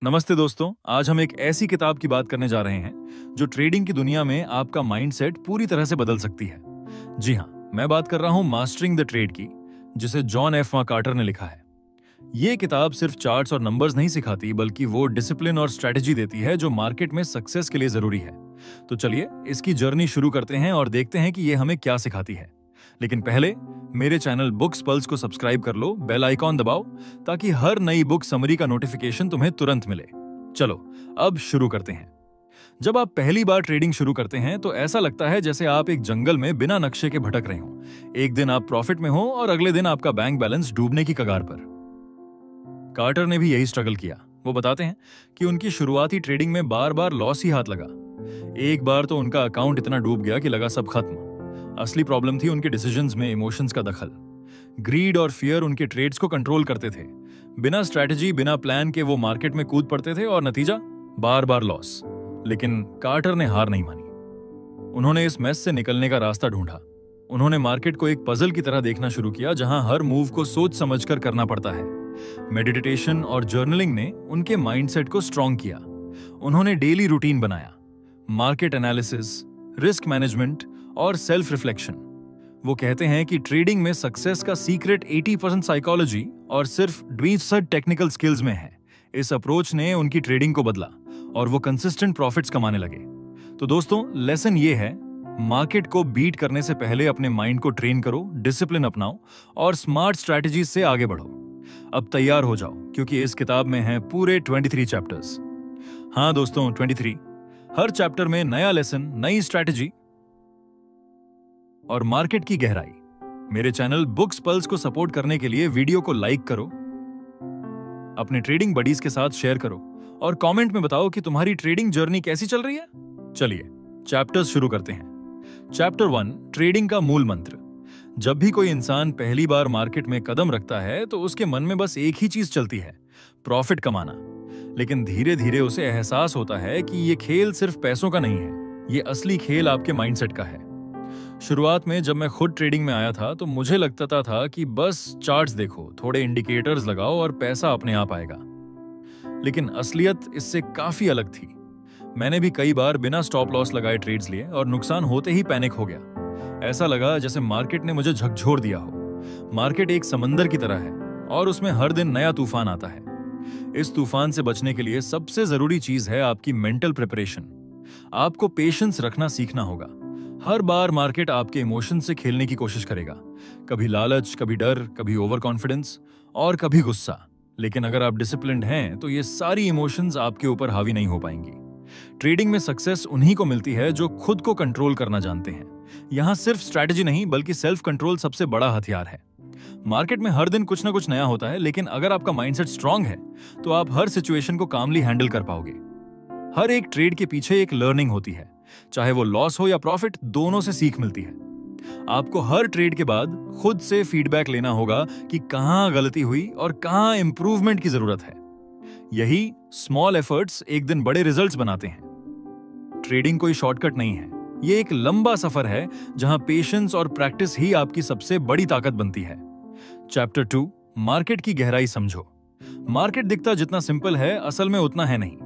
नमस्ते दोस्तों, आज हम एक ऐसी किताब की बात करने जा रहे हैं जो ट्रेडिंग की दुनिया में आपका माइंडसेट पूरी तरह से बदल सकती है। जी हाँ, मैं बात कर रहा हूं मास्टरिंग द ट्रेड की, जिसे जॉन एफ कार्टर ने लिखा है। ये किताब सिर्फ चार्ट्स और नंबर्स नहीं सिखाती, बल्कि वो डिसिप्लिन और स्ट्रेटजी देती है जो मार्केट में सक्सेस के लिए जरूरी है। तो चलिए इसकी जर्नी शुरू करते हैं और देखते हैं कि ये हमें क्या सिखाती है। लेकिन पहले मेरे चैनल बुक्स पल्स को सब्सक्राइब कर लो, बेल आइकॉन दबाओ ताकि हर नई बुक समरी का नोटिफिकेशन तुम्हें तुरंत मिले। चलो अब शुरू करते हैं। जब आप पहली बार ट्रेडिंग शुरू करते हैं तो ऐसा लगता है जैसे आप एक जंगल में बिना नक्शे के भटक रहे हो। एक दिन आप प्रॉफिट में हो और अगले दिन आपका बैंक बैलेंस डूबने की कगार पर। कार्टर ने भी यही स्ट्रगल किया। वो बताते हैं कि उनकी शुरुआती ट्रेडिंग में बार बार लॉस ही हाथ लगा। एक बार तो उनका अकाउंट इतना डूब गया कि लगा सब खत्म। असली प्रॉब्लम थी उनके डिसीजंस में इमोशंस का दखल। ग्रीड और फियर उनके ट्रेड्स को कंट्रोल करते थे। बिना स्ट्रैटेजी, बिना प्लान के वो मार्केट में कूद पड़ते थे और नतीजा बार बार लॉस। लेकिन कार्टर ने हार नहीं मानी। उन्होंने इस मेस से निकलने का रास्ता ढूंढा। उन्होंने मार्केट को एक पजल की तरह देखना शुरू किया, जहां हर मूव को सोच समझकर करना पड़ता है। मेडिटेशन और जर्नलिंग ने उनके माइंडसेट को स्ट्रांग किया। उन्होंने डेली रूटीन बनाया, मार्केट एनालिसिस, रिस्क मैनेजमेंट और सेल्फ रिफ्लेक्शन। वो कहते हैं कि ट्रेडिंग में सक्सेस का सीक्रेट 80% साइकोलॉजी और सिर्फ 20% टेक्निकल स्किल्स में है। इस अप्रोच ने उनकी ट्रेडिंग को बदला और वो कंसिस्टेंट प्रॉफिट्स कमाने लगे। तो दोस्तों, लेसन ये है, मार्केट को बीट करने से पहले अपने माइंड को ट्रेन करो, डिसिप्लिन अपनाओ और स्मार्ट स्ट्रैटेजीज से आगे बढ़ो। अब तैयार हो जाओ, क्योंकि इस किताब में हैं पूरे 23 चैप्टर्स। हाँ दोस्तों, 23। हर चैप्टर में नया लेसन, नई स्ट्रैटेजी और मार्केट की गहराई। मेरे चैनल बुक्स पल्स को सपोर्ट करने के लिए वीडियो को लाइक करो, अपने ट्रेडिंग बडीज के साथ शेयर करो और कमेंट में बताओ कि तुम्हारी ट्रेडिंग जर्नी कैसी चल रही है। चलिए चैप्टर्स शुरू करते हैं। चैप्टर 1, ट्रेडिंग का मूल मंत्र। जब भी कोई इंसान पहली बार मार्केट में कदम रखता है तो उसके मन में बस एक ही चीज चलती है, प्रॉफिट कमाना। लेकिन धीरे धीरे उसे एहसास होता है कि ये खेल सिर्फ पैसों का नहीं है, ये असली खेल आपके माइंडसेट का है। शुरुआत में जब मैं खुद ट्रेडिंग में आया था तो मुझे लगता था कि बस चार्ट्स देखो, थोड़े इंडिकेटर्स लगाओ और पैसा अपने आप आएगा। लेकिन असलियत इससे काफी अलग थी। मैंने भी कई बार बिना स्टॉप लॉस लगाए ट्रेड्स लिए और नुकसान होते ही पैनिक हो गया। ऐसा लगा जैसे मार्केट ने मुझे झकझोर दिया हो। मार्केट एक समंदर की तरह है और उसमें हर दिन नया तूफान आता है। इस तूफान से बचने के लिए सबसे जरूरी चीज है आपकी मेंटल प्रिपरेशन। आपको पेशेंस रखना सीखना होगा। हर बार मार्केट आपके इमोशन से खेलने की कोशिश करेगा, कभी लालच, कभी डर, कभी ओवर कॉन्फिडेंस और कभी गुस्सा। लेकिन अगर आप डिसिप्लिन्ड हैं तो ये सारी इमोशंस आपके ऊपर हावी नहीं हो पाएंगी। ट्रेडिंग में सक्सेस उन्हीं को मिलती है जो खुद को कंट्रोल करना जानते हैं। यहां सिर्फ स्ट्रैटेजी नहीं, बल्कि सेल्फ कंट्रोल सबसे बड़ा हथियार है। मार्केट में हर दिन कुछ ना कुछ नया होता है, लेकिन अगर आपका माइंडसेट स्ट्रांग है तो आप हर सिचुएशन को कामली हैंडल कर पाओगे। हर एक ट्रेड के पीछे एक लर्निंग होती है, चाहे वो लॉस हो या प्रॉफिट, दोनों से सीख मिलती है। आपको हर ट्रेड के बाद खुद से फीडबैक लेना होगा कि कहां गलती हुई और कहां इंप्रूवमेंट की जरूरत है। यही स्मॉल एफर्ट्स एक दिन बड़े रिजल्ट्स बनाते हैं। ट्रेडिंग कोई शॉर्टकट नहीं है, ये एक लंबा सफर है जहां पेशेंस और प्रैक्टिस ही आपकी सबसे बड़ी ताकत बनती है। चैप्टर 2, मार्केट की गहराई समझो। मार्केट दिखता जितना सिंपल है, असल में उतना है नहीं।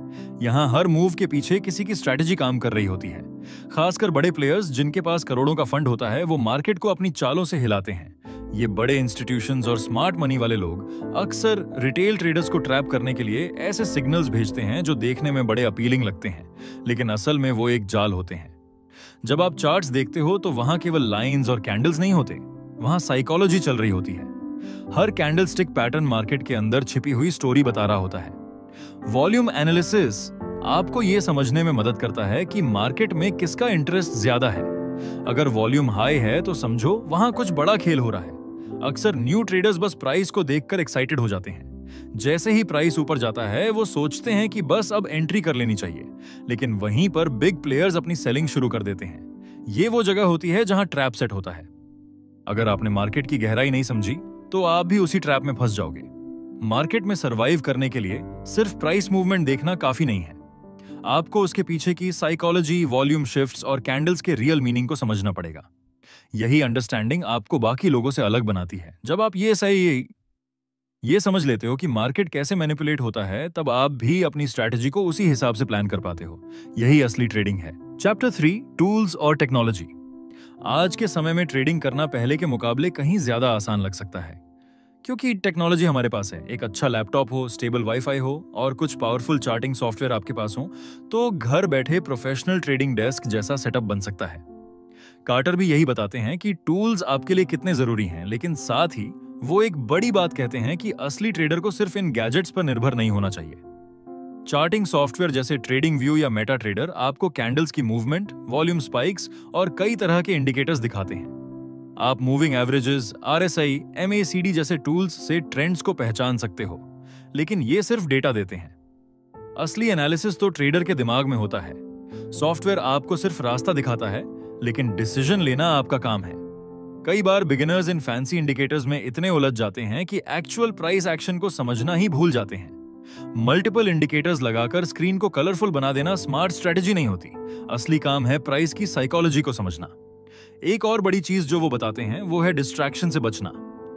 यहाँ हर मूव के पीछे किसी की स्ट्रैटेजी काम कर रही होती है। खासकर बड़े प्लेयर्स जिनके पास करोड़ों का फंड होता है, वो मार्केट को अपनी चालों से हिलाते हैं। ये बड़े इंस्टीट्यूशंस और स्मार्ट मनी वाले लोग अक्सर रिटेल ट्रेडर्स को ट्रैप करने के लिए ऐसे सिग्नल्स भेजते हैं जो देखने में बड़े अपीलिंग लगते हैं, लेकिन असल में वो एक जाल होते हैं। जब आप चार्ट्स देखते हो तो वहां केवल लाइंस और कैंडल्स नहीं होते, वहां साइकोलॉजी चल रही होती है। हर कैंडलस्टिक पैटर्न मार्केट के अंदर छिपी हुई स्टोरी बता रहा होता है। वॉल्यूम एनालिसिस आपको यह समझने में मदद करता है कि मार्केट में किसका इंटरेस्ट ज्यादा है। अगर वॉल्यूम हाई है तो समझो वहां कुछ बड़ा खेल हो रहा है। अक्सर न्यू ट्रेडर्स बस प्राइस को देखकर एक्साइटेड हो जाते हैं। जैसे ही प्राइस ऊपर जाता है वो सोचते हैं कि बस अब एंट्री कर लेनी चाहिए, लेकिन वहीं पर बिग प्लेयर्स अपनी सेलिंग शुरू कर देते हैं। ये वो जगह होती है जहां ट्रैप सेट होता है। अगर आपने मार्केट की गहराई नहीं समझी तो आप भी उसी ट्रैप में फंस जाओगे। मार्केट में सरवाइव करने के लिए सिर्फ प्राइस मूवमेंट देखना काफी नहीं है। आपको उसके पीछे की साइकोलॉजी, वॉल्यूम शिफ्ट्स और कैंडल्स के रियल मीनिंग को समझना पड़ेगा। यही अंडरस्टैंडिंग आपको बाकी लोगों से अलग बनाती है। जब आप ये सही ये समझ लेते हो कि मार्केट कैसे मैनिपुलेट होता है, तब आप भी अपनी स्ट्रैटेजी को उसी हिसाब से प्लान कर पाते हो। यही असली ट्रेडिंग है। चैप्टर 3, टूल्स और टेक्नोलॉजी। आज के समय में ट्रेडिंग करना पहले के मुकाबले कहीं ज्यादा आसान लग सकता है, क्योंकि टेक्नोलॉजी हमारे पास है। एक अच्छा लैपटॉप हो, स्टेबल वाईफाई हो और कुछ पावरफुल चार्टिंग सॉफ्टवेयर आपके पास हो, तो घर बैठे प्रोफेशनल ट्रेडिंग डेस्क जैसा सेटअप बन सकता है। कार्टर भी यही बताते हैं कि टूल्स आपके लिए कितने जरूरी हैं, लेकिन साथ ही वो एक बड़ी बात कहते हैं कि असली ट्रेडर को सिर्फ इन गैजेट्स पर निर्भर नहीं होना चाहिए। चार्टिंग सॉफ्टवेयर जैसे ट्रेडिंग व्यू या मेटा ट्रेडर आपको कैंडल्स की मूवमेंट, वॉल्यूम स्पाइक्स और कई तरह के इंडिकेटर्स दिखाते हैं। आप मूविंग एवरेजेस, RSI, MACD जैसे टूल्स से ट्रेंड्स को पहचान सकते हो, लेकिन ये सिर्फ डेटा देते हैं। असली एनालिसिस तो ट्रेडर के दिमाग में होता है। सॉफ्टवेयर आपको सिर्फ रास्ता दिखाता है, लेकिन डिसीजन लेना आपका काम है। कई बार बिगिनर्स इन फैंसी इंडिकेटर्स में इतने उलझ जाते हैं कि एक्चुअल प्राइस एक्शन को समझना ही भूल जाते हैं। मल्टीपल इंडिकेटर्स लगाकर स्क्रीन को कलरफुल बना देना स्मार्ट स्ट्रेटजी नहीं होती। असली काम है प्राइस की साइकोलॉजी को समझना। एक और बड़ी चीज जो वो बताते हैं वो है डिस्ट्रैक्शन से बचना।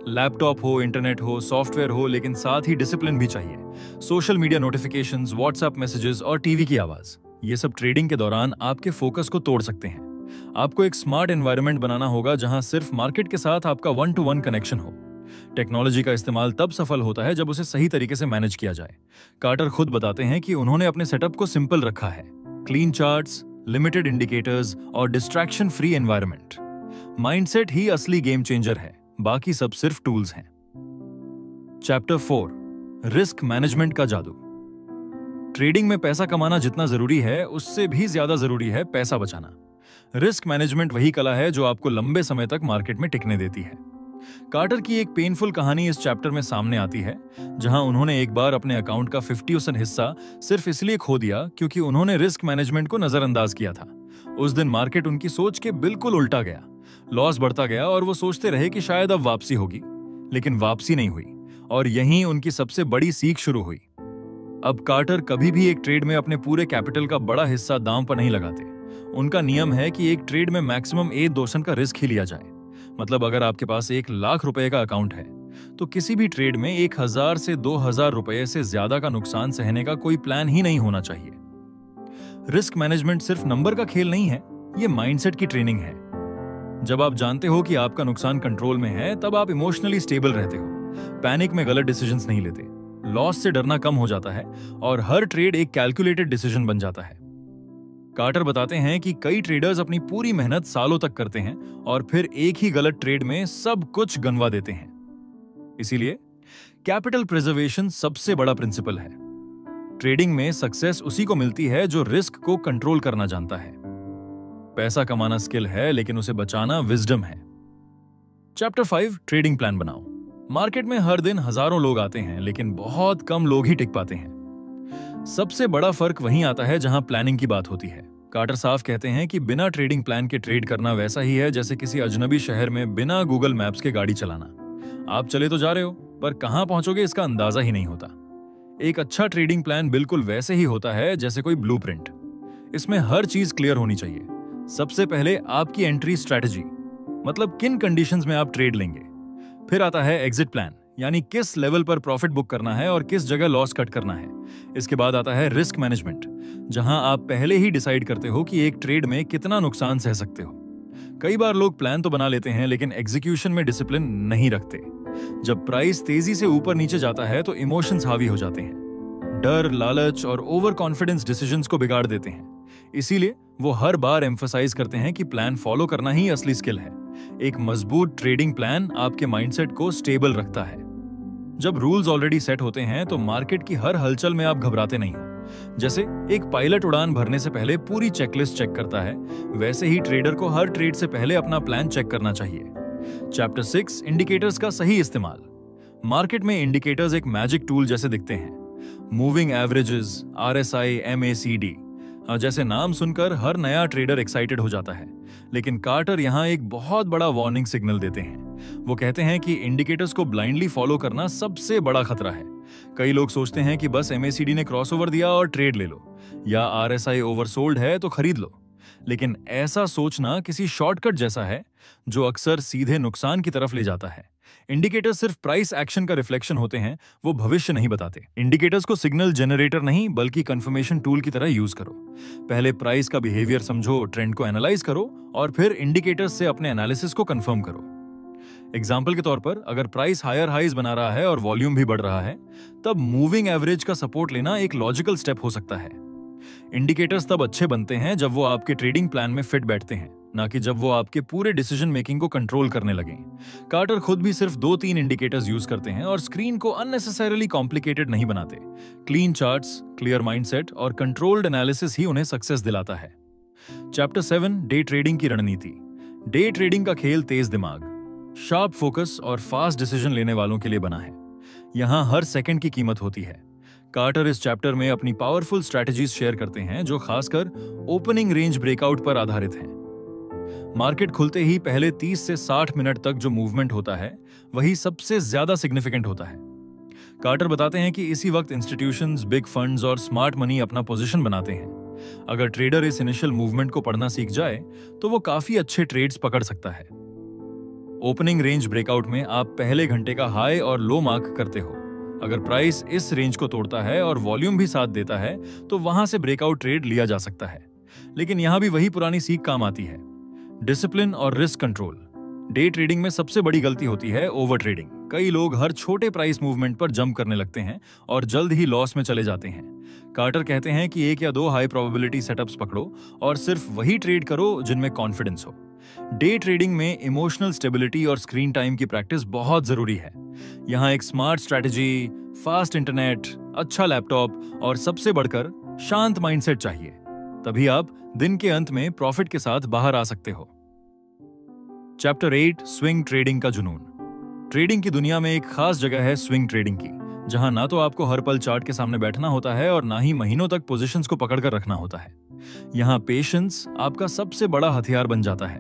लैपटॉप हो, इंटरनेट हो, सॉफ्टवेयर हो, लेकिन साथ ही डिसिप्लिन भी चाहिए। Social media notifications, WhatsApp messages और टीवी की आवाज, ये सब ट्रेडिंग के दौरान आपके फोकस को तोड़ सकते हैं। आपको एक स्मार्ट एनवायरनमेंट बनाना होगा जहां सिर्फ मार्केट के साथ आपका 1-to-1 कनेक्शन हो। टेक्नोलॉजी का इस्तेमाल तब सफल होता है जब उसे सही तरीके से मैनेज किया जाए। कार्टर खुद बताते हैं कि उन्होंने अपने सेटअप को सिंपल रखा है। क्लीन चार्ट्स, लिमिटेड इंडिकेटर्स और डिस्ट्रैक्शन फ्री एनवायरनमेंट। माइंडसेट ही असली गेम चेंजर है, बाकी सब सिर्फ टूल्स हैं। चैप्टर 4, रिस्क मैनेजमेंट का जादू। ट्रेडिंग में पैसा कमाना जितना जरूरी है, उससे भी ज्यादा जरूरी है पैसा बचाना। रिस्क मैनेजमेंट वही कला है जो आपको लंबे समय तक मार्केट में टिकने देती है। कार्टर की एक पेनफुल कहानी इस चैप्टर में सामने आती है, जहां उन्होंने एक बार अपने अकाउंट का 50% हिस्सा सिर्फ इसलिए खो दिया क्योंकि उन्होंने रिस्क मैनेजमेंट को नजरअंदाज किया था। उस दिन मार्केट उनकी सोच के बिल्कुल उल्टा गया। लॉस बढ़ता गया और वो सोचते रहे कि शायद अब वापसी होगी, लेकिन वापसी नहीं हुई और यहीं उनकी सबसे बड़ी सीख शुरू हुई। अब कार्टर कभी भी एक ट्रेड में अपने पूरे कैपिटल का बड़ा हिस्सा दांव पर नहीं लगाते। उनका नियम है कि एक ट्रेड में मैक्सिमम 8% का रिस्क ही लिया जाए। मतलब अगर आपके पास 1 लाख रुपए का अकाउंट है, तो किसी भी ट्रेड में 1000 से 2000 रुपए से ज्यादा का नुकसान सहने का कोई प्लान ही नहीं होना चाहिए। रिस्क मैनेजमेंट सिर्फ नंबर का खेल नहीं है, ये माइंडसेट की ट्रेनिंग है। जब आप जानते हो कि आपका नुकसान कंट्रोल में है, तब आप इमोशनली स्टेबल रहते हो, पैनिक में गलत डिसीजंस नहीं लेते, लॉस से डरना कम हो जाता है और हर ट्रेड एक कैलकुलेटेड डिसीजन बन जाता है। कार्टर बताते हैं कि कई ट्रेडर्स अपनी पूरी मेहनत सालों तक करते हैं और फिर एक ही गलत ट्रेड में सब कुछ गंवा देते हैं। इसीलिए कैपिटल प्रिजर्वेशन सबसे बड़ा प्रिंसिपल है। ट्रेडिंग में सक्सेस उसी को मिलती है जो रिस्क को कंट्रोल करना जानता है। पैसा कमाना स्किल है, लेकिन उसे बचाना विजडम है। चैप्टर 5, ट्रेडिंग प्लान बनाओ। मार्केट में हर दिन हजारों लोग आते हैं, लेकिन बहुत कम लोग ही टिक पाते हैं। सबसे बड़ा फर्क वहीं आता है जहां प्लानिंग की बात होती है। कार्टर साफ कहते हैं कि बिना ट्रेडिंग प्लान के ट्रेड करना वैसा ही है जैसे किसी अजनबी शहर में बिना गूगल मैप्स के गाड़ी चलाना। आप चले तो जा रहे हो, पर कहां पहुंचोगे इसका अंदाजा ही नहीं होता। एक अच्छा ट्रेडिंग प्लान बिल्कुल वैसे ही होता है जैसे कोई ब्लूप्रिंट। इसमें हर चीज क्लियर होनी चाहिए। सबसे पहले आपकी एंट्री स्ट्रैटेजी, मतलब किन कंडीशंस में आप ट्रेड लेंगे। फिर आता है एग्जिट प्लान, यानी किस लेवल पर प्रॉफिट बुक करना है और किस जगह लॉस कट करना है। इसके बाद आता है रिस्क मैनेजमेंट, जहां आप पहले ही डिसाइड करते हो कि एक ट्रेड में कितना नुकसान सह सकते हो। कई बार लोग प्लान तो बना लेते हैं, लेकिन एग्जीक्यूशन में डिसिप्लिन नहीं रखते। जब प्राइस तेजी से ऊपर नीचे जाता है तो इमोशंस हावी हो जाते हैं। डर, लालच और ओवर कॉन्फिडेंस डिसीजंस को बिगाड़ देते हैं। इसीलिए वो हर बार एम्फसाइज करते हैं कि प्लान फॉलो करना ही असली स्किल है। एक मजबूत ट्रेडिंग प्लान आपके माइंडसेट को स्टेबल रखता है। जब रूल्स ऑलरेडी सेट होते हैं तो मार्केट की हर हलचल में आप घबराते नहीं हो। जैसे एक पायलट उड़ान भरने से पहले पूरी चेकलिस्ट चेक करता है, वैसे ही ट्रेडर को हर ट्रेड से पहले अपना प्लान चेक करना चाहिए। चैप्टर 6, इंडिकेटर्स का सही इस्तेमाल। मार्केट में इंडिकेटर्स एक मैजिक टूल जैसे दिखते हैं। मूविंग एवरेजेस, RSI, MACD जैसे नाम सुनकर हर नया ट्रेडर एक्साइटेड हो जाता है, लेकिन कार्टर यहाँ एक बहुत बड़ा वार्निंग सिग्नल देते हैं। वो कहते हैं कि इंडिकेटर्स को ब्लाइंडली फॉलो करना सबसे बड़ा खतरा है। कई लोग सोचते हैं कि बस MACD ने क्रॉसओवर दिया और ट्रेड ले लो, या RSI ओवरसोल्ड है तो खरीद लो। लेकिन ऐसा सोचना किसी शॉर्टकट जैसा है जो अक्सर सीधे नुकसान की तरफ ले जाता है। इंडिकेटर्स सिर्फ प्राइस एक्शन का रिफ्लेक्शन होते हैं, वो भविष्य नहीं बताते। इंडिकेटर्स को सिग्नल जनरेटर नहीं बल्कि कंफर्मेशन टूल की तरह यूज करो। पहले प्राइस का बिहेवियर समझो, ट्रेंड को एनालाइज करो और फिर इंडिकेटर्स से अपने एनालिसिस को कंफर्म करो। एग्जाम्पल के तौर पर अगर प्राइस हायर हाइज बना रहा है और वॉल्यूम भी बढ़ रहा है, तब मूविंग एवरेज का सपोर्ट लेना एक लॉजिकल स्टेप हो सकता है। इंडिकेटर्स तब अच्छे बनते हैं जब वो आपके ट्रेडिंग प्लान में फिट बैठते हैं, ना कि जब वो आपके पूरे डिसीजन मेकिंग को कंट्रोल करने लगें। कार्टर खुद भी सिर्फ 2-3 इंडिकेटर्स यूज करते हैं और स्क्रीन को अननेसेसरीली कॉम्प्लिकेटेड नहीं बनाते। क्लीन चार्ट्स, क्लियर माइंडसेट और कंट्रोल्ड एनालिसिस ही उन्हें सक्सेस दिलाता है। चैप्टर 7, डे ट्रेडिंग की रणनीति। डे ट्रेडिंग का खेल तेज दिमाग, शार्प फोकस और फास्ट डिसीजन लेने वालों के लिए बना है। यहां हर सेकंड की कीमत होती है। कार्टर इस चैप्टर में अपनी पावरफुल स्ट्रैटेजीज शेयर करते हैं जो खासकर ओपनिंग रेंज ब्रेकआउट पर आधारित हैं। मार्केट खुलते ही पहले 30 से 60 मिनट तक जो मूवमेंट होता है वही सबसे ज्यादा सिग्निफिकेंट होता है। कार्टर बताते हैं कि इसी वक्त इंस्टीट्यूशंस, बिग फंड्स और स्मार्ट मनी अपना पोजीशन बनाते हैं। अगर ट्रेडर इस इनिशियल मूवमेंट को पढ़ना सीख जाए तो वो काफी अच्छे ट्रेड्स पकड़ सकता है। ओपनिंग रेंज ब्रेकआउट में आप पहले घंटे का हाई और लो मार्क करते हो। अगर प्राइस इस रेंज को तोड़ता है और वॉल्यूम भी साथ देता है तो वहां से ब्रेकआउट ट्रेड लिया जा सकता है। लेकिन यहां भी वही पुरानी सीख काम आती है, डिसिप्लिन और रिस्क कंट्रोल। डे ट्रेडिंग में सबसे बड़ी गलती होती है ओवर ट्रेडिंग। कई लोग हर छोटे प्राइस मूवमेंट पर जंप करने लगते हैं और जल्द ही लॉस में चले जाते हैं। कार्टर कहते हैं कि 1 या 2 हाई प्रोबेबिलिटी सेटअप्स पकड़ो और सिर्फ वही ट्रेड करो जिनमें कॉन्फिडेंस हो। डे ट्रेडिंग में इमोशनल स्टेबिलिटी और स्क्रीन टाइम की प्रैक्टिस बहुत जरूरी है। यहाँ एक स्मार्ट स्ट्रैटेजी, फास्ट इंटरनेट, अच्छा लैपटॉप और सबसे बढ़कर शांत माइंडसेट चाहिए। तभी आप दिन के अंत में प्रॉफिट के साथ बाहर आ सकते हो। चैप्टर 8, स्विंग ट्रेडिंग का जुनून। ट्रेडिंग की दुनिया में एक खास जगह है स्विंग ट्रेडिंग की, जहां ना तो आपको हर पल चार्ट के सामने बैठना होता है और ना ही महीनों तक पोजीशंस को पकड़कर रखना होता है। यहां पेशेंस आपका सबसे बड़ा हथियार बन जाता है।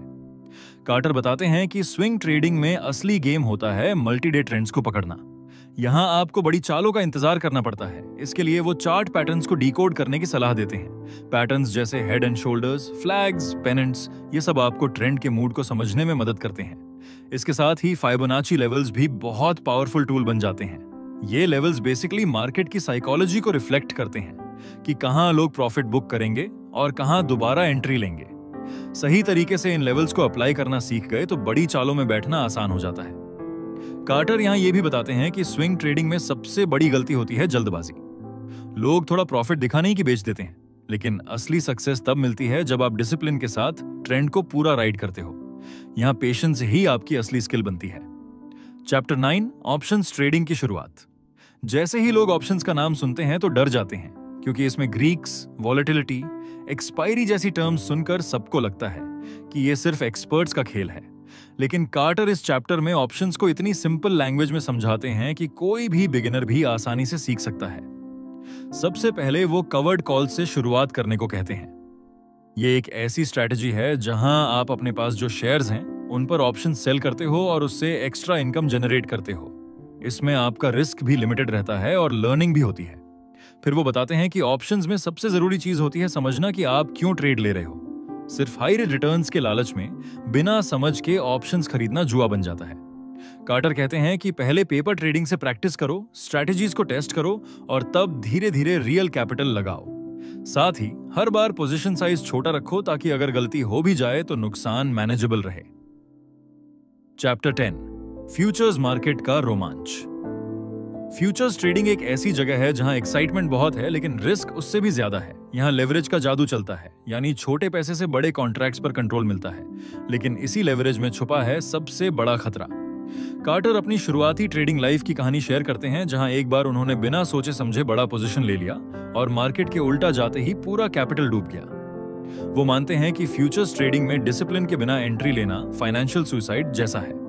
कार्टर बताते हैं कि स्विंग ट्रेडिंग में असली गेम होता है मल्टी डे ट्रेंड्स को पकड़ना। यहां आपको बड़ी चालों का इंतजार करना पड़ता है। इसके लिए वो चार्ट पैटर्न्स को डिकोड करने की सलाह देते हैं। पैटर्न्स जैसे हेड एंड शोल्डर्स, फ्लैग्स, पेनेंट्स, ये सब आपको ट्रेंड के मूड को समझने में मदद करते हैं। इसके साथ ही फाइबोनाची लेवल्स भी बहुत पावरफुल टूल बन जाते हैं। ये लेवल्स बेसिकली मार्केट की साइकोलॉजी को रिफ्लेक्ट करते हैं कि कहां लोग प्रॉफिट बुक करेंगे और कहां दोबारा एंट्री लेंगे। सही तरीके से इन लेवल्स को अप्लाई करना सीख गए तो बड़ी चालों में बैठना आसान हो जाता है। कार्टर यहां ये भी बताते हैं कि स्विंग ट्रेडिंग में सबसे बड़ी गलती होती है जल्दबाजी। लोग थोड़ा प्रॉफिट दिखाने ही की बेच देते हैं, लेकिन असली सक्सेस तब मिलती है जब आप डिसिप्लिन के साथ ट्रेंड को पूरा राइड करते हो। यहां पेशेंस ही आपकी असली स्किल बनती है। चैप्टर 9, ऑप्शंस ट्रेडिंग की शुरुआत। जैसे ही लोग ऑप्शंस का नाम सुनते हैं तो डर जाते हैं, क्योंकि इसमें ग्रीक्स, वॉलेटिलिटी, एक्सपायरी जैसी टर्म्स सुनकर सबको लगता है कि ये सिर्फ एक्सपर्ट्स का खेल है। लेकिन कार्टर इस चैप्टर में ऑप्शंस को इतनी सिंपल लैंग्वेज में समझाते हैं कि कोई भी बिगिनर भी आसानी से सीख सकता है। सबसे पहले वो कवर्ड कॉल से शुरुआत करने को कहते हैं। ये एक ऐसी स्ट्रैटेजी है जहां आप अपने पास जो शेयर्स हैं उन पर ऑप्शन सेल करते हो और उससे एक्स्ट्रा इनकम जनरेट करते हो। इसमें आपका रिस्क भी लिमिटेड रहता है और लर्निंग भी होती है। फिर वो बताते हैं कि ऑप्शंस में सबसे जरूरी चीज होती है समझना कि आप क्यों ट्रेड ले रहे हो। सिर्फ हाई रिटर्न्स के लालच में बिना समझ के ऑप्शंस खरीदना जुआ बन जाता है। कार्टर कहते हैं कि पहले पेपर ट्रेडिंग से प्रैक्टिस करो, स्ट्रैटेजीज को टेस्ट करो और तब धीरे धीरे रियल कैपिटल लगाओ। साथ ही हर बार पोजीशन साइज छोटा रखो ताकि अगर गलती हो भी जाए तो नुकसान मैनेजेबल रहे। चैप्टर 10, फ्यूचर्स मार्केट का रोमांच। फ्यूचर्स ट्रेडिंग एक ऐसी जगह है जहां एक्साइटमेंट बहुत है लेकिन रिस्क उससे भी ज्यादा है। यहां लेवरेज का जादू चलता है, यानी छोटे पैसे से बड़े कॉन्ट्रैक्ट्स पर कंट्रोल मिलता है। लेकिन इसी लेवरेज में छुपा है सबसे बड़ा खतरा। कार्टर अपनी शुरुआती ट्रेडिंग लाइफ की कहानी शेयर करते हैं, जहां एक बार उन्होंने बिना सोचे समझे बड़ा पोजीशन ले लिया और मार्केट के उल्टा जाते ही पूरा कैपिटल डूब गया। वो मानते हैं कि फ्यूचर्स ट्रेडिंग में डिसिप्लिन के बिना एंट्री लेना फाइनेंशियल सुसाइड जैसा है।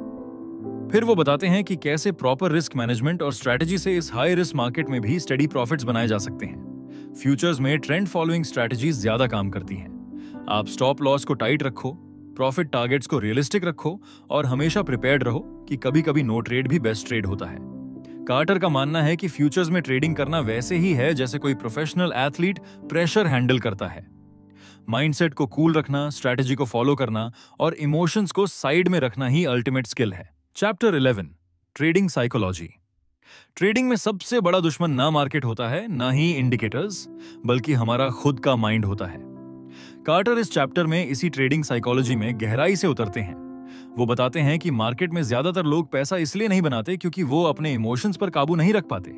फिर वो बताते हैं कि कैसे प्रॉपर रिस्क मैनेजमेंट और स्ट्रैटेजी से इस हाई रिस्क मार्केट में भी स्टेडी प्रॉफिट्स बनाए जा सकते हैं। फ्यूचर्स में ट्रेंड फॉलोइंग स्ट्रैटेजीज ज्यादा काम करती हैं। आप स्टॉप लॉस को टाइट रखो, प्रॉफिट टारगेट्स को रियलिस्टिक रखो और हमेशा प्रिपेयर्ड रहो कि कभी कभी नो ट्रेड भी बेस्ट ट्रेड होता है। कार्टर का मानना है कि फ्यूचर्स में ट्रेडिंग करना वैसे ही है जैसे कोई प्रोफेशनल एथलीट प्रेशर हैंडल करता है। माइंडसेट को कूल रखना, स्ट्रैटेजी को फॉलो करना और इमोशंस को साइड में रखना ही अल्टीमेट स्किल है। Chapter 11, trading psychology. ट्रेडिंग में सबसे बड़ा दुश्मन ना मार्केट होता है, ना ही इंडिकेटर्स, बल्कि हमारा खुद का माइंड होता है। कार्टर इस चैप्टर में इसी ट्रेडिंग साइकोलॉजी में गहराई से उतरते हैं। वो बताते हैं कि मार्केट में ज्यादातर लोग पैसा इसलिए नहीं बनाते क्योंकि वो अपने इमोशंस पर काबू नहीं रख पाते।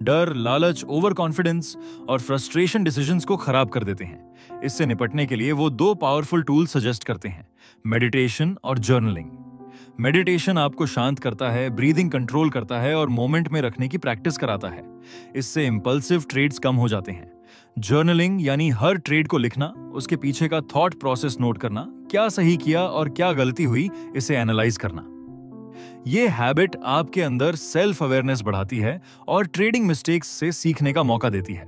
डर, लालच, ओवर कॉन्फिडेंस और फ्रस्ट्रेशन डिसीजंस को खराब कर देते हैं। इससे निपटने के लिए वो दो पावरफुल टूल सजेस्ट करते हैं, मेडिटेशन और जर्नलिंग। मेडिटेशन आपको शांत करता है, ब्रीदिंग कंट्रोल करता है और मोमेंट में रखने की प्रैक्टिस कराता है। इससे इंपल्सिव ट्रेड्स कम हो जाते हैं। जर्नलिंग यानी हर ट्रेड को लिखना, उसके पीछे का थॉट प्रोसेस नोट करना, क्या सही किया और क्या गलती हुई इसे एनालाइज करना। ये हैबिट आपके अंदर सेल्फ अवेयरनेस बढ़ाती है और ट्रेडिंग मिस्टेक्स से सीखने का मौका देती है।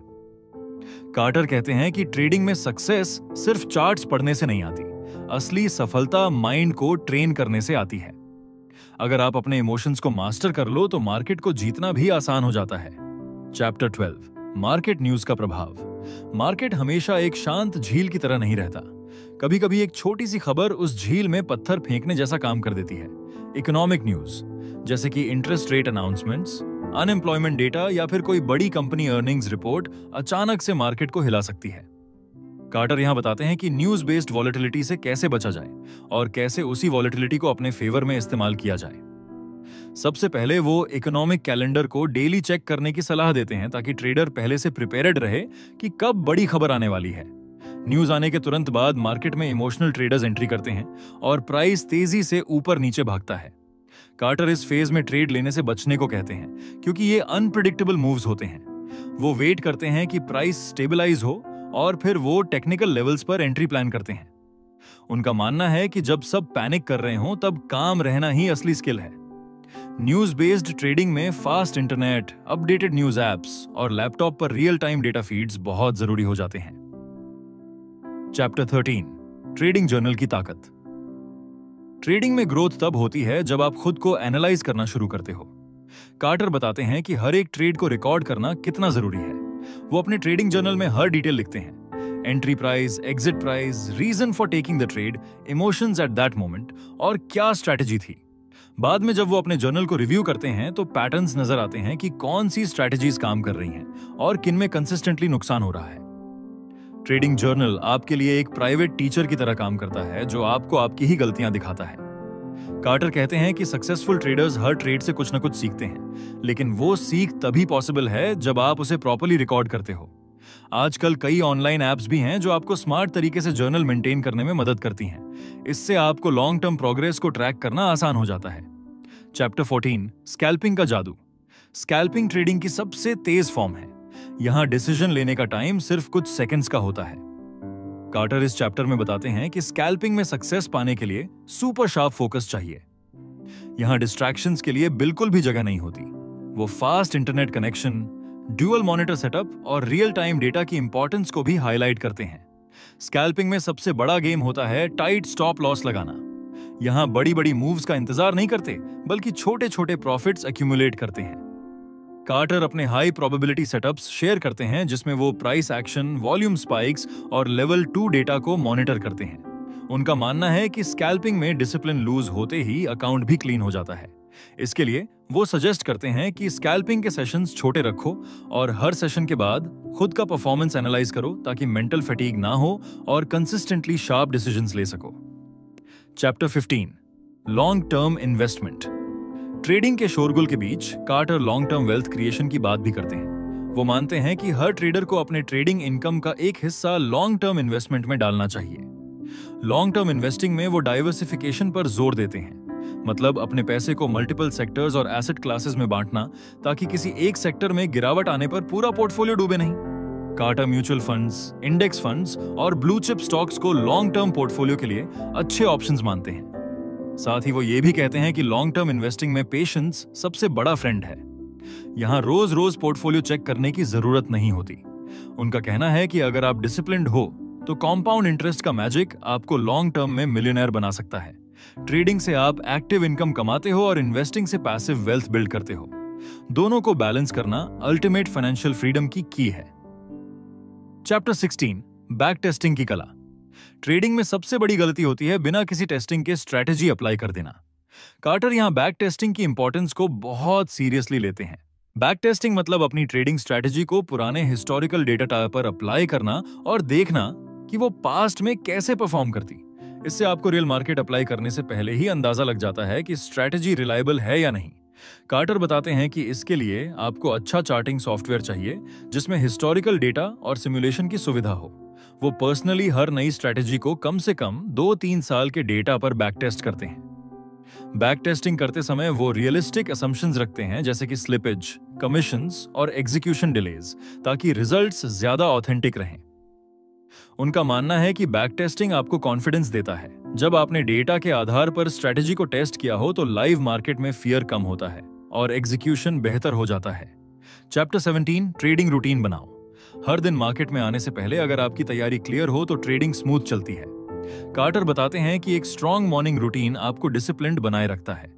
कार्टर कहते हैं कि ट्रेडिंग में सक्सेस सिर्फ चार्ट्स पढ़ने से नहीं आती, असली सफलता माइंड को ट्रेन करने से आती है। अगर आप अपने इमोशंस को मास्टर कर लो तो मार्केट को जीतना भी आसान हो जाता है। चैप्टर 12, मार्केट न्यूज का प्रभाव। मार्केट हमेशा एक शांत झील की तरह नहीं रहता। कभी कभी एक छोटी सी खबर उस झील में पत्थर फेंकने जैसा काम कर देती है। इकोनॉमिक न्यूज जैसे कि interest rate announcements, unemployment data या फिर कोई बड़ी कंपनी अर्निंग्स रिपोर्ट अचानक से मार्केट को हिला सकती है। कार्टर यहां बताते हैं कि न्यूज बेस्ड वॉलेटिलिटी से कैसे बचा जाए और कैसे उसी वॉलेटिलिटी को अपने फेवर में इस्तेमाल किया जाए। सबसे पहले वो इकोनॉमिक कैलेंडर को डेली चेक करने की सलाह देते हैं ताकि ट्रेडर पहले से प्रिपेयर्ड रहे कि कब बड़ी खबर आने वाली है। न्यूज आने के तुरंत बाद मार्केट में इमोशनल ट्रेडर्स एंट्री करते हैं और प्राइस तेजी से ऊपर नीचे भागता है। कार्टर इस फेज में ट्रेड लेने से बचने को कहते हैं क्योंकि ये अनप्रिडिक्टेबल मूव्स होते हैं। वो वेट करते हैं कि प्राइस स्टेबलाइज हो और फिर वो टेक्निकल लेवल्स पर एंट्री प्लान करते हैं। उनका मानना है कि जब सब पैनिक कर रहे हों तब काम रहना ही असली स्किल है। न्यूज बेस्ड ट्रेडिंग में fast internet, updated news apps और लैपटॉप पर रियल टाइम डेटा फीड्स बहुत जरूरी हो जाते हैं। चैप्टर 13, ट्रेडिंग जर्नल की ताकत। ट्रेडिंग में ग्रोथ तब होती है जब आप खुद को एनालाइज करना शुरू करते हो। कार्टर बताते हैं कि हर एक ट्रेड को रिकॉर्ड करना कितना जरूरी है। वो अपने ट्रेडिंग जर्नल में हर डिटेल लिखते हैं, entry price, exit price, reason for taking the trade, emotions at that moment और क्या स्ट्रैटेजी थी। बाद में जब वो अपने जर्नल को रिव्यू करते हैं तो पैटर्न्स नजर आते हैं कि कौन सी स्ट्रैटेजीज काम कर रही हैं और किन में कंसिस्टेंटली नुकसान हो रहा है। ट्रेडिंग जर्नल आपके लिए एक प्राइवेट टीचर की तरह काम करता है जो आपको आपकी ही गलतियां दिखाता है। कार्टर कहते हैं कि सक्सेसफुल ट्रेडर्स हर ट्रेड से कुछ न कुछ सीखते हैं, लेकिन वो सीख तभी पॉसिबल है जब आप उसे प्रॉपर्ली रिकॉर्ड करते हो। आजकल कई ऑनलाइन एप्स भी हैं जो आपको स्मार्ट तरीके से जर्नल मेंटेन करने में मदद करती हैं। इससे आपको लॉन्ग टर्म प्रोग्रेस को ट्रैक करना आसान हो जाता है। चैप्टर 14, स्कैल्पिंग का जादू। स्कैल्पिंग ट्रेडिंग की सबसे तेज फॉर्म है। यहां डिसीजन लेने का टाइम सिर्फ कुछ सेकंड्स का होता है। कार्टर इस चैप्टर में बताते हैं कि स्कैल्पिंग में सक्सेस पाने के लिए सुपर शार्प फोकस चाहिए। यहां डिस्ट्रैक्शंस के लिए बिल्कुल भी जगह नहीं होती। वो fast internet connection, dual monitor setup और रियल टाइम डेटा की इंपॉर्टेंस को भी हाईलाइट करते हैं। स्कैल्पिंग में सबसे बड़ा गेम होता है टाइट स्टॉप लॉस लगाना। यहां बड़ी बड़ी मूव्स का इंतजार नहीं करते, बल्कि छोटे छोटे प्रॉफिट्स एक्यूमुलेट करते हैं। कार्टर अपने हाई प्रोबेबिलिटी सेटअप्स शेयर करते हैं जिसमें वो प्राइस एक्शन, वॉल्यूम स्पाइक्स और लेवल 2 डेटा को मॉनिटर करते हैं। उनका मानना है कि स्कैल्पिंग में डिसिप्लिन लूज होते ही अकाउंट भी क्लीन हो जाता है। इसके लिए वो सजेस्ट करते हैं कि स्कैल्पिंग के सेशंस छोटे रखो और हर सेशन के बाद खुद का परफॉर्मेंस एनालाइज करो ताकि मेंटल फटीग ना हो और कंसिस्टेंटली शार्प डिसीजंस ले सको। Chapter 15, long term investment. Trading के शोरगुल के बीच कार्टर लॉन्ग टर्म वेल्थ क्रिएशन की बात भी करते हैं। वो मानते हैं कि हर ट्रेडर को अपने ट्रेडिंग इनकम का एक हिस्सा लॉन्ग टर्म इन्वेस्टमेंट में डालना चाहिए। लॉन्ग टर्म इन्वेस्टिंग में वो डाइवर्सिफिकेशन पर जोर देते हैं, मतलब अपने पैसे को मल्टीपल सेक्टर्स और एसेट क्लासेस में बांटना ताकि किसी एक सेक्टर में गिरावट आने पर पूरा पोर्टफोलियो डूबे नहीं। कार्टर म्यूचुअल फंड्स, इंडेक्स फंड्स और ब्लू चिप स्टॉक्स को लॉन्ग टर्म पोर्टफोलियो के लिए अच्छे ऑप्शंस मानते हैं। साथ ही वो ये भी कहते हैं कि लॉन्ग टर्म इन्वेस्टिंग में पेशेंस सबसे बड़ा फ्रेंड है। यहां रोज रोज पोर्टफोलियो चेक करने की जरूरत नहीं होती। उनका कहना है कि अगर आप डिसिप्लिन्ड हो तो कॉम्पाउंड इंटरेस्ट का मैजिक आपको लॉन्ग टर्म में मिलियनेयर बना सकता है। ट्रेडिंग से आप एक्टिव इनकम कमाते हो और इन्वेस्टिंग से पैसिव वेल्थ बिल्ड करते हो। दोनों को बैलेंस करना अल्टीमेट फाइनेंशियल फ्रीडम की है। चैप्टर 16, बैक टेस्टिंग की कला। ट्रेडिंग में सबसे बड़ी गलती होती है बिना किसी टेस्टिंग के स्ट्रैटेजी अप्लाई कर देना। कार्टर यहाँ बैक टेस्टिंग की इंपॉर्टेंस को बहुत सीरियसली लेते हैं। बैक टेस्टिंग मतलब अपनी ट्रेडिंग स्ट्रैटेजी को पुराने हिस्टोरिकल डेटा पर अप्लाई करना और देखना कि वो पास्ट में कैसे परफॉर्म करती। इससे आपको रियल मार्केट अप्लाई करने से पहले ही अंदाजा लग जाता है कि स्ट्रैटेजी रिलायबल है या नहीं। कार्टर बताते हैं कि इसके लिए आपको अच्छा चार्टिंग सॉफ्टवेयर चाहिए जिसमें हिस्टोरिकल डेटा और सिमुलेशन की सुविधा हो। वो पर्सनली हर नई स्ट्रैटेजी को कम से कम 2-3 साल के डेटा पर बैक टेस्ट करते हैं। बैक टेस्टिंग करते समय वो रियलिस्टिक असम्पशंस रखते हैं, जैसे कि स्लिपेज, कमीशंस और एग्जीक्यूशन डिलेज, ताकि रिजल्ट्स ज्यादा ऑथेंटिक रहें। उनका मानना है कि बैक टेस्टिंग आपको कॉन्फिडेंस देता है। जब आपने डेटा के आधार पर स्ट्रैटेजी को टेस्ट किया हो तो लाइव मार्केट में फियर कम होता है और एग्जीक्यूशन बेहतर हो जाता है। चैप्टर 17 ट्रेडिंग रूटीन बनाओ। हर दिन मार्केट में आने से पहले अगर आपकी तैयारी क्लियर हो तो ट्रेडिंग स्मूथ चलती है। कार्टर बताते हैं कि एक स्ट्रॉन्ग मॉर्निंग रूटीन आपको डिसिप्लिन्ड बनाए रखता है।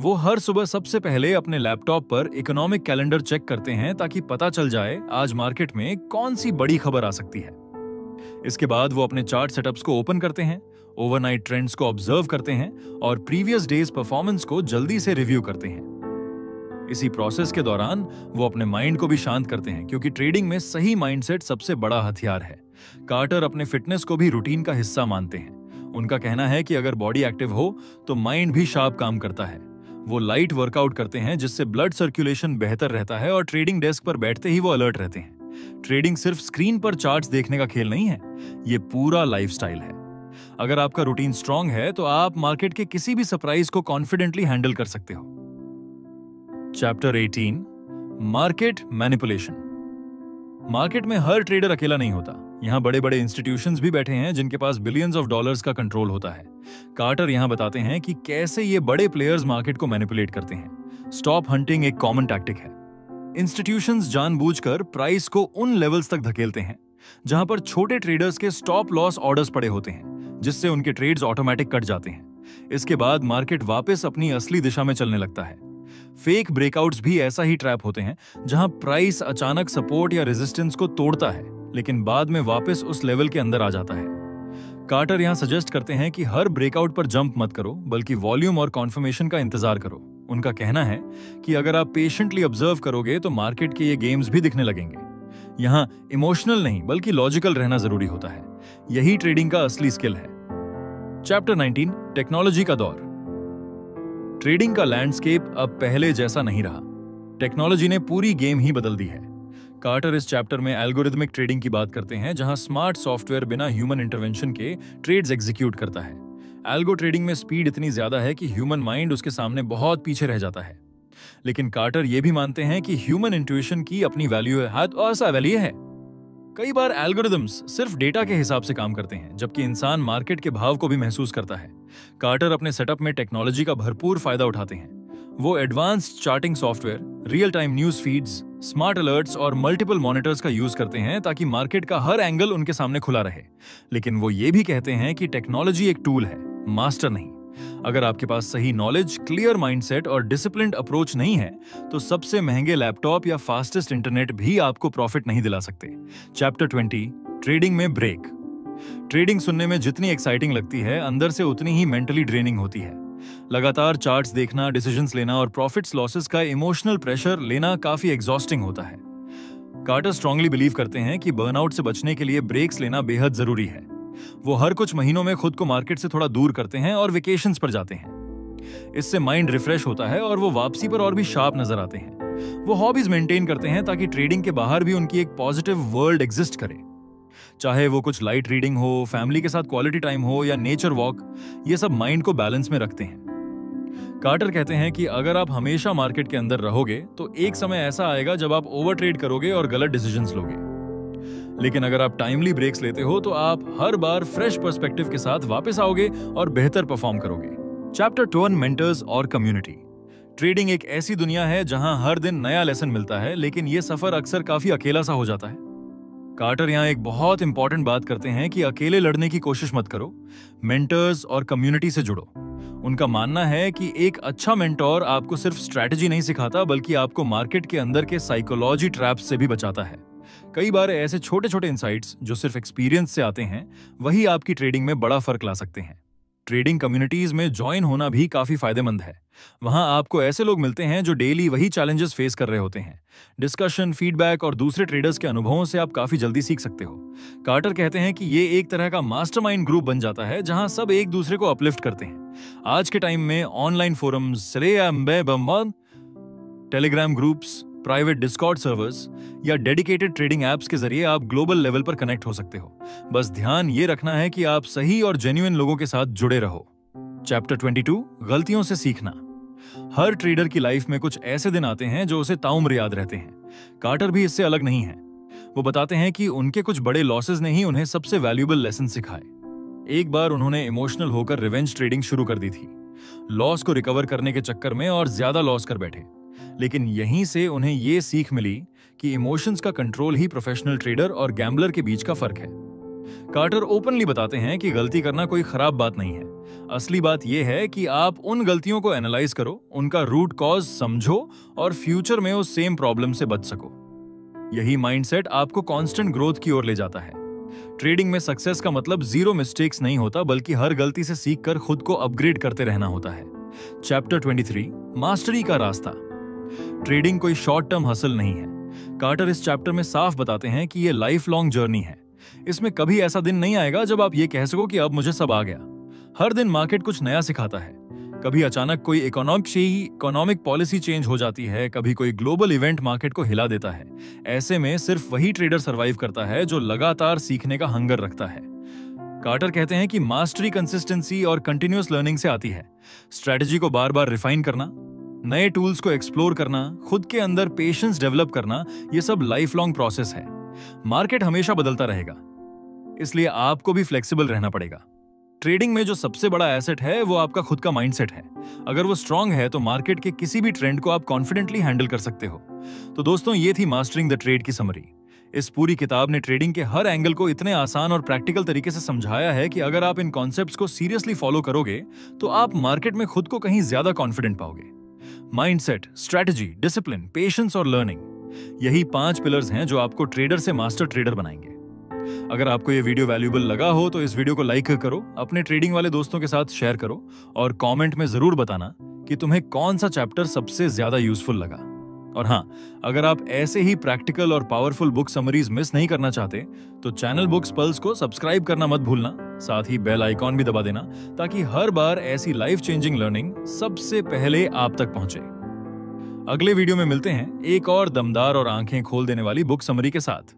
वो हर सुबह सबसे पहले अपने लैपटॉप पर इकोनॉमिक कैलेंडर चेक करते हैं ताकि पता चल जाए आज मार्केट में कौन सी बड़ी खबर आ सकती है। इसके बाद वो अपने चार्ट सेटअप्स को ओपन करते हैं, ओवरनाइट ट्रेंड्स को ऑब्जर्व करते हैं और प्रीवियस डेज परफॉर्मेंस को जल्दी से रिव्यू करते हैं। इसी प्रोसेस के दौरान वो अपने माइंड को भी शांत करते हैं, क्योंकि ट्रेडिंग में सही माइंडसेट सबसे बड़ा हथियार है। कार्टर अपने फिटनेस को भी रूटीन का हिस्सा मानते हैं। उनका कहना है कि अगर बॉडी एक्टिव हो तो माइंड भी शार्प काम करता है। वो लाइट वर्कआउट करते हैं जिससे ब्लड सर्कुलेशन बेहतर रहता है और ट्रेडिंग डेस्क पर बैठते ही वो अलर्ट रहते हैं। ट्रेडिंग सिर्फ स्क्रीन पर चार्ट्स देखने का खेल नहीं है, ये पूरा लाइफस्टाइल है। अगर आपका रूटीन स्ट्रांग है तो आप मार्केट के किसी भी सरप्राइज को कॉन्फिडेंटली हैंडल कर सकते हो। Chapter 18 market manipulation. मार्केट में हर ट्रेडर अकेला नहीं होता। यहाँ बड़े बड़े इंस्टीट्यूशंस भी बैठे हैं जिनके पास बिलियंस ऑफ डॉलर्स का कंट्रोल होता है। कार्टर यहाँ बताते हैं कि कैसे ये बड़े प्लेयर्स मार्केट को मैनिपुलेट करते हैं। स्टॉप हंटिंग एक कॉमन टैक्टिक है। इंस्टीट्यूशंस जानबूझकर प्राइस को उन लेवल्स तक धकेलते हैं जहां पर छोटे ट्रेडर्स के स्टॉप लॉस ऑर्डर्स पड़े होते हैं, जिससे उनके ट्रेड्स ऑटोमेटिक कट जाते हैं। इसके बाद मार्केट वापस अपनी असली दिशा में चलने लगता है। फेक ब्रेकआउट्स भी ऐसा ही ट्रैप होते हैं जहां प्राइस अचानक सपोर्ट या रेजिस्टेंस को तोड़ता है लेकिन बाद में वापस उस लेवल के अंदर आ जाता है। कार्टर यहां सजेस्ट करते हैं कि हर ब्रेकआउट पर जंप मत करो, बल्कि वॉल्यूम और कॉन्फर्मेशन का इंतजार करो। उनका कहना है कि अगर आप पेशेंटली ऑब्जर्व करोगे तो मार्केट के ये गेम्स भी दिखने लगेंगे। यहां इमोशनल नहीं बल्कि लॉजिकल रहना जरूरी होता है। यही ट्रेडिंग का असली स्किल है। चैप्टर 19 टेक्नोलॉजी का दौर। ट्रेडिंग का लैंडस्केप अब पहले जैसा नहीं रहा। टेक्नोलॉजी ने पूरी गेम ही बदल दी है। कार्टर इस चैप्टर में एल्गोरिथमिक ट्रेडिंग की बात करते हैं, जहां स्मार्ट सॉफ्टवेयर बिना ह्यूमन इंटरवेंशन के ट्रेड्स एग्जीक्यूट करता है। एल्गो ट्रेडिंग में स्पीड इतनी ज्यादा है कि ह्यूमन माइंड उसके सामने बहुत पीछे रह जाता है। लेकिन कार्टर ये भी मानते हैं कि ह्यूमन इंट्यूशन की अपनी वैल्यू है तो ऐसा वैल्यू है। कई बार एल्गोरिथम्स सिर्फ डेटा के हिसाब से काम करते हैं, जबकि इंसान मार्केट के भाव को भी महसूस करता है। कार्टर अपने सेटअप में टेक्नोलॉजी का भरपूर फायदा उठाते हैं। वो advanced charting software, real time news feeds, smart alerts और मल्टीपल मॉनिटर्स का यूज करते हैं ताकि मार्केट का हर एंगल उनके सामने खुला रहे। लेकिन वो ये भी कहते हैं कि टेक्नोलॉजी एक टूल है, मास्टर नहीं। अगर आपके पास सही नॉलेज, क्लियर माइंडसेट और डिसिप्लिन्ड अप्रोच नहीं है तो सबसे महंगे लैपटॉप या फास्टेस्ट इंटरनेट भी आपको प्रॉफिट नहीं दिला सकते। चैप्टर 20 ट्रेडिंग में ब्रेक। ट्रेडिंग सुनने में जितनी एक्साइटिंग लगती है, अंदर से उतनी ही मेंटली ड्रेनिंग होती है। लगातार चार्ट्स देखना, डिसीजंस लेना और प्रॉफिट्स लॉसेस का इमोशनल प्रेशर लेना काफी एग्जॉस्टिंग होता है। कार्टर स्ट्रांगली बिलीव करते हैं कि बर्नआउट से बचने के लिए ब्रेक्स लेना बेहद जरूरी है। वो हर कुछ महीनों में खुद को मार्केट से थोड़ा दूर करते हैं और वेकेशंस पर जाते हैं। इससे माइंड रिफ्रेश होता है और वो वापसी पर और भी शार्प नजर आते हैं। वो हॉबीज मेंटेन करते हैं ताकि ट्रेडिंग के बाहर भी उनकी एक पॉजिटिव वर्ल्ड एग्जिस्ट करे। चाहे वो कुछ लाइट रीडिंग हो, फैमिली के साथ क्वालिटी टाइम हो या नेचर वॉक, ये सब माइंड को बैलेंस में रखते हैं। कार्टर कहते हैं कि अगर आप हमेशा मार्केट के अंदर रहोगे तो एक समय ऐसा आएगा जब आप ओवर ट्रेड करोगे और गलत डिसीजंस लोगे। लेकिन अगर आप टाइमली ब्रेक्स लेते हो तो आप हर बार फ्रेश पर्सपेक्टिव के साथ वापस आओगे और बेहतर परफॉर्म करोगे। चैप्टर 21 मेंटर्स और कम्युनिटी। ट्रेडिंग एक ऐसी दुनिया है जहां हर दिन नया लेसन मिलता है, लेकिन यह सफर अक्सर काफी अकेला सा हो जाता है। कार्टर यहां एक बहुत इंपॉर्टेंट बात करते हैं कि अकेले लड़ने की कोशिश मत करो, मेंटर्स और कम्युनिटी से जुड़ो। उनका मानना है कि एक अच्छा मेंटोर आपको सिर्फ स्ट्रैटेजी नहीं सिखाता, बल्कि आपको मार्केट के अंदर के साइकोलॉजी ट्रैप्स से भी बचाता है। कई बार ऐसे छोटे छोटे इंसाइट्स जो सिर्फ एक्सपीरियंस से आते हैं, वही आपकी ट्रेडिंग में बड़ा फर्क ला सकते हैं। ट्रेडिंग कम्युनिटीज में ज्वाइन होना भी काफी फायदेमंद है। वहां आपको ऐसे लोग मिलते हैं जो डेली वही चैलेंजेस फेस कर रहे होते हैं। डिस्कशन, फीडबैक और दूसरे ट्रेडर्स के अनुभवों से आप काफी जल्दी सीख सकते हो। कार्टर कहते हैं कि ये एक तरह का मास्टरमाइंड ग्रुप बन जाता है जहां सब एक दूसरे को अपलिफ्ट करते हैं। आज के टाइम में online forums, Telegram groups, private Discord servers या डेडिकेटेड ट्रेडिंग एप्स के जरिए आप ग्लोबल लेवल पर कनेक्ट हो सकते हो। बस ध्यान ये रखना है कि आप सही और जेन्युइन लोगों के साथ जुड़े रहो। चैप्टर 22, गलतियों से सीखना। हर ट्रेडर की लाइफ में कुछ ऐसे दिन आते हैं जो उसे ताउम्र याद रहते हैं। कार्टर भी इससे अलग नहीं है। वो बताते हैं कि उनके कुछ बड़े लॉसेस ने ही उन्हें सबसे वैल्यूएबल लेसन सिखाए। एक बार उन्होंने इमोशनल होकर रिवेंज ट्रेडिंग शुरू कर दी थी। लॉस को रिकवर करने के चक्कर में और ज्यादा लॉस कर बैठे। लेकिन यहीं से उन्हें यह सीख मिली कि इमोशंस का कंट्रोल ही प्रोफेशनल ट्रेडर और गैम्बलर के बीच का फर्क है। कार्टर ओपनली बताते हैं कि गलती करना कोई खराब बात नहीं है। असली बात यह है कि आप उन गलतियों को एनालाइज करो, उनका रूट कॉज समझो और फ्यूचर में उस सेम प्रॉब्लम से बच सको। यही माइंडसेट आपको कांस्टेंट ग्रोथ की ओर ले जाता है। ट्रेडिंग में सक्सेस का मतलब जीरो मिस्टेक्स नहीं होता, बल्कि हर गलती से सीखकर खुद को अपग्रेड करते रहना होता है। चैप्टर 23, मास्टरी का रास्ता। ट्रेडिंग कोई शॉर्ट टर्म हसल नहीं है। कार्टर इस चैप्टर में साफ बताते हैं कि यह लाइफ लॉन्ग जर्नी है। इसमें कभी ऐसा दिन नहीं आएगा जब आप ये कह सको कि अब मुझे सब आ गया। हर दिन मार्केट कुछ नया सिखाता है। कभी अचानक कोई इकोनॉमिक पॉलिसी चेंज हो जाती है, कभी कोई ग्लोबल इवेंट मार्केट को हिला देता है। ऐसे में सिर्फ वही ट्रेडर सर्वाइव करता है जो लगातार सीखने का हंगर रखता है। कार्टर कहते हैं कि मास्टरी कंसिस्टेंसी और कंटिन्यूअस लर्निंग से आती है। स्ट्रेटजी को बार बार रिफाइन करना, नए टूल्स को एक्सप्लोर करना, खुद के अंदर पेशेंस डेवलप करना, यह सब लाइफ लॉन्ग प्रोसेस है। मार्केट हमेशा बदलता रहेगा, इसलिए आपको भी फ्लेक्सिबल रहना पड़ेगा। ट्रेडिंग में जो सबसे बड़ा एसेट है वो आपका खुद का माइंडसेट है। अगर वो स्ट्रांग है तो मार्केट के किसी भी ट्रेंड को आप कॉन्फिडेंटली हैंडल कर सकते हो। तो दोस्तों, ये थी मास्टरिंग द ट्रेड की समरी। इस पूरी किताब ने ट्रेडिंग के हर एंगल को इतने आसान और प्रैक्टिकल तरीके से समझाया है कि अगर आप इन कॉन्सेप्ट्स को सीरियसली फॉलो करोगे तो आप मार्केट में खुद को कहीं ज्यादा कॉन्फिडेंट पाओगे। माइंडसेट, स्ट्रैटेजी, डिसिप्लिन, पेशेंस और लर्निंग, यही 5 पिलर्स हैं जो आपको ट्रेडर से मास्टर ट्रेडर बनाएंगे। अगर आपको यह वीडियो वैल्यूएबल लगा हो तो इस वीडियो को लाइक करो, अपने ट्रेडिंग वाले दोस्तों के साथ शेयर करो और कमेंट में जरूर बताना कि तुम्हें कौन सा चैप्टर सबसे ज्यादा यूजफुल लगा। और हाँ, अगर आप ऐसे ही प्रैक्टिकल और पावरफुल बुक समरीज मिस नहीं करना चाहते तो चैनल बुक्स पल्स को सब्सक्राइब करना मत भूलना। साथ ही बेल आइकॉन भी दबा देना ताकि हर बार ऐसी लाइफ चेंजिंग लर्निंग सबसे पहले आप तक पहुंचे। अगले वीडियो में मिलते हैं एक और दमदार और आंखें खोल देने वाली बुक समरी के साथ।